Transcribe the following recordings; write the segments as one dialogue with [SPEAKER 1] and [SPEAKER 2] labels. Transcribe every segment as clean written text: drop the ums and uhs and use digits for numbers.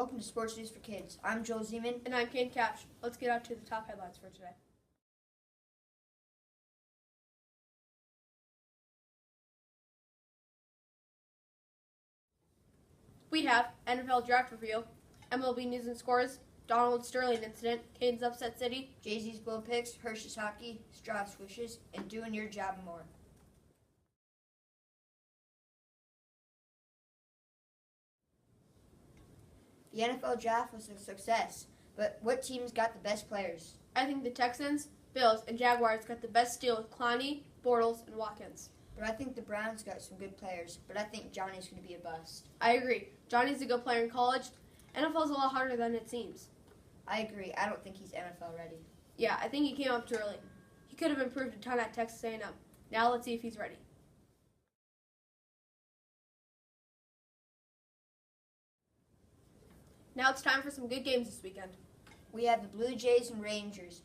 [SPEAKER 1] Welcome to Sports News for Kids. I'm Joel Zeman.
[SPEAKER 2] And I'm Kane Capsh. Let's get out to the top headlines for today. We have NFL Draft Review, MLB News and Scores, Donald Sterling Incident, Canes Upset City,
[SPEAKER 1] Jay-Z's Bull Picks, Hershey's Hockey, Strauss Wishes, and Doing Your Job and more. The NFL Draft was a success, but what teams got the best players?
[SPEAKER 2] I think the Texans, Bills, and Jaguars got the best steal with Clowney, Bortles, and Watkins.
[SPEAKER 1] But I think the Browns got some good players, but I think Johnny's going to be a bust.
[SPEAKER 2] I agree. Johnny's a good player in college. NFL's a lot harder than it seems.
[SPEAKER 1] I agree. I don't think he's NFL ready.
[SPEAKER 2] Yeah, I think he came up too early. He could have improved a ton at Texas A&M. Now let's see if he's ready. Now it's time for some good games this weekend.
[SPEAKER 1] We have the Blue Jays and Rangers.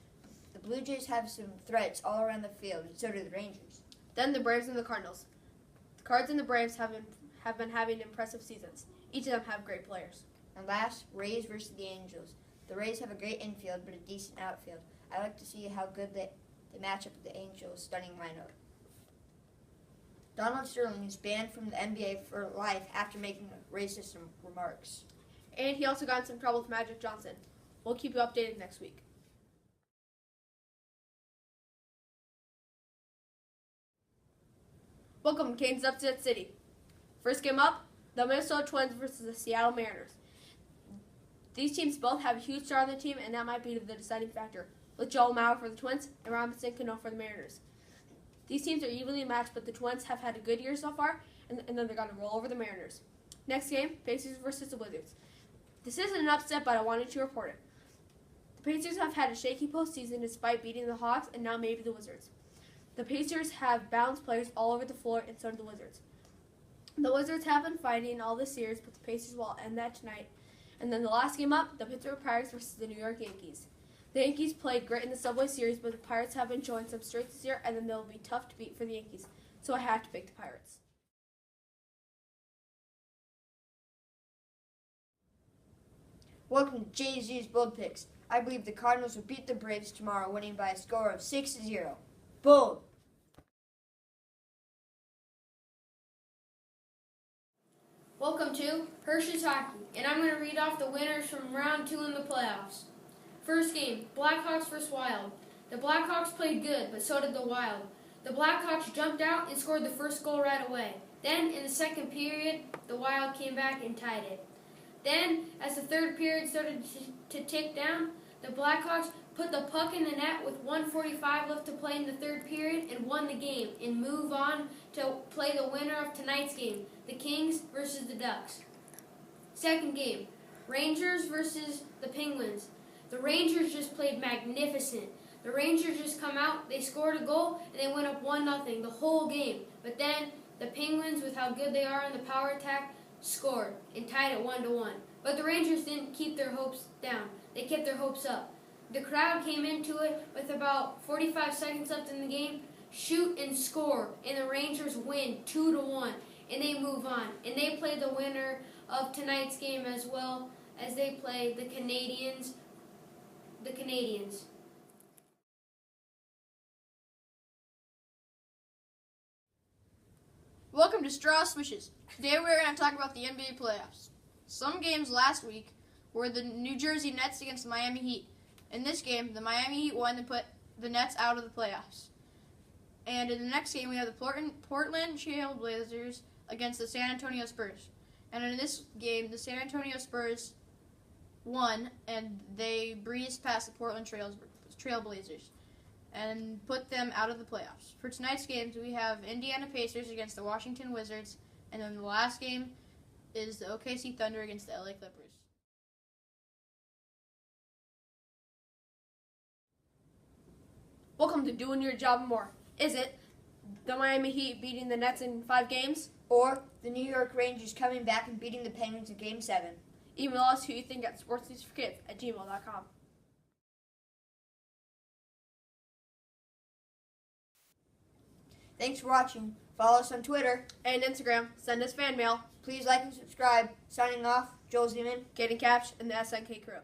[SPEAKER 1] The Blue Jays have some threats all around the field, and so do the Rangers.
[SPEAKER 2] Then the Braves and the Cardinals. The Cards and the Braves have been having impressive seasons. Each of them have great players.
[SPEAKER 1] And last, Rays versus the Angels. The Rays have a great infield, but a decent outfield. I like to see how good they match up with the Angels' stunning lineup. Donald Sterling is banned from the NBA for life after making racist remarks.
[SPEAKER 2] And he also got in some trouble with Magic Johnson. We'll keep you updated next week. Welcome to Canes Upset City. First game up, the Minnesota Twins versus the Seattle Mariners. These teams both have a huge star on the team, and that might be the deciding factor, with Joel Mauer for the Twins and Robinson Cano for the Mariners. These teams are evenly matched, but the Twins have had a good year so far, and then they're going to roll over the Mariners. Next game, Pacers versus the Wizards. This isn't an upset, but I wanted to report it. The Pacers have had a shaky postseason despite beating the Hawks and now maybe the Wizards. The Pacers have balanced players all over the floor, and so do the Wizards. The Wizards have been fighting all this series, but the Pacers will end that tonight. And then the last game up, the Pittsburgh Pirates versus the New York Yankees. The Yankees played great in the Subway Series, but the Pirates have been showing some strength this year, and then they'll be tough to beat for the Yankees. So I have to pick the Pirates.
[SPEAKER 1] Welcome to Jay-Z's Bold Picks. I believe the Cardinals will beat the Braves tomorrow, winning by a score of 6-0. Bold!
[SPEAKER 3] Welcome to Hershey's Hockey, and I'm going to read off the winners from round 2 in the playoffs. First game, Blackhawks vs. Wild. The Blackhawks played good, but so did the Wild. The Blackhawks jumped out and scored the first goal right away. Then, in the second period, the Wild came back and tied it. Then, as the third period started to tick down, the Blackhawks put the puck in the net with 1:45 left to play in the third period and won the game and move on to play the winner of tonight's game, the Kings versus the Ducks. Second game, Rangers versus the Penguins. The Rangers just played magnificent. The Rangers just come out, they scored a goal, and they went up 1-0 the whole game. But then the Penguins, with how good they are in the power attack, scored and tied it 1-1. But the Rangers didn't keep their hopes down. They kept their hopes up. The crowd came into it with about 45 seconds left in the game, shoot and score, and the Rangers win 2-1, and they move on. And they play the winner of tonight's game as well as they play the Canadiens.
[SPEAKER 4] Welcome to Strauss Wishes. Today we're going to talk about the NBA playoffs. Some games last week were the New Jersey Nets against the Miami Heat. In this game, the Miami Heat won and put the Nets out of the playoffs. And in the next game, we have the Portland Trail Blazers against the San Antonio Spurs. And in this game, the San Antonio Spurs won, and they breezed past the Portland Trail Blazers and put them out of the playoffs. For tonight's games, we have Indiana Pacers against the Washington Wizards, and then the last game is the OKC Thunder against the LA Clippers.
[SPEAKER 2] Welcome to Doing Your Job and More. Is it the Miami Heat beating the Nets in 5 games?
[SPEAKER 1] Or the New York Rangers coming back and beating the Penguins in Game 7?
[SPEAKER 2] Email us who you think at sportsnewsforkids@gmail.com.
[SPEAKER 1] Thanks for watching. Follow us on Twitter.
[SPEAKER 2] and Instagram. Send us fan mail.
[SPEAKER 1] Please like and subscribe. Signing off, Joel Zeman.
[SPEAKER 2] Getting Capsh and the SNK crew.